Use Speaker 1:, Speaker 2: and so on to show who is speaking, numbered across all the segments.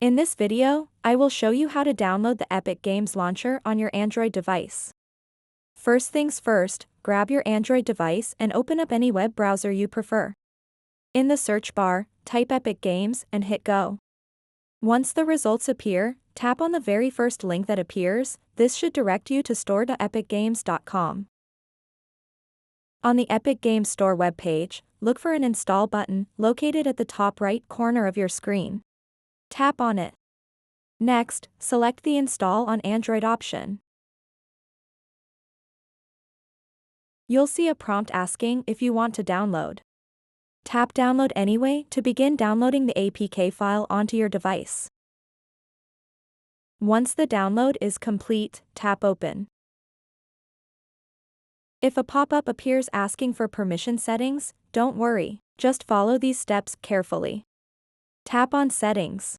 Speaker 1: In this video, I will show you how to download the Epic Games Launcher on your Android device. First things first, grab your Android device and open up any web browser you prefer. In the search bar, type Epic Games and hit go. Once the results appear, tap on the very first link that appears. This should direct you to store.epicgames.com. On the Epic Games Store webpage, look for an Install button located at the top right corner of your screen. Tap on it. Next, select the Install on Android option. You'll see a prompt asking if you want to download. Tap Download Anyway to begin downloading the APK file onto your device. Once the download is complete, tap Open. If a pop-up appears asking for permission settings, don't worry, just follow these steps carefully. Tap on Settings.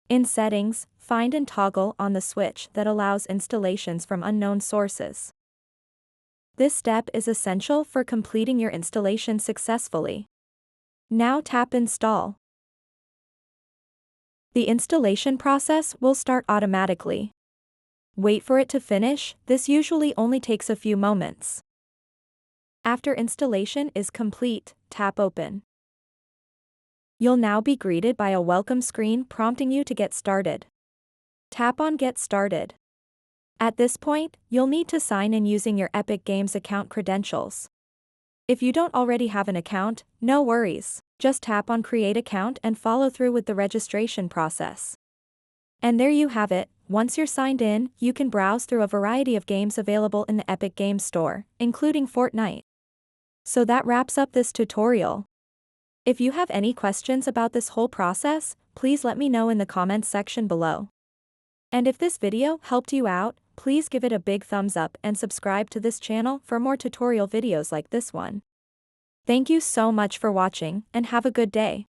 Speaker 1: In Settings, find and toggle on the switch that allows installations from unknown sources. This step is essential for completing your installation successfully. Now tap Install. The installation process will start automatically. Wait for it to finish, this usually only takes a few moments. After installation is complete, tap Open. You'll now be greeted by a welcome screen prompting you to get started. Tap on Get Started. At this point, you'll need to sign in using your Epic Games account credentials. If you don't already have an account, no worries, just tap on Create Account and follow through with the registration process. And there you have it. Once you're signed in, you can browse through a variety of games available in the Epic Games Store, including Fortnite. So that wraps up this tutorial. If you have any questions about this whole process, please let me know in the comments section below. And if this video helped you out, please give it a big thumbs up and subscribe to this channel for more tutorial videos like this one. Thank you so much for watching and have a good day.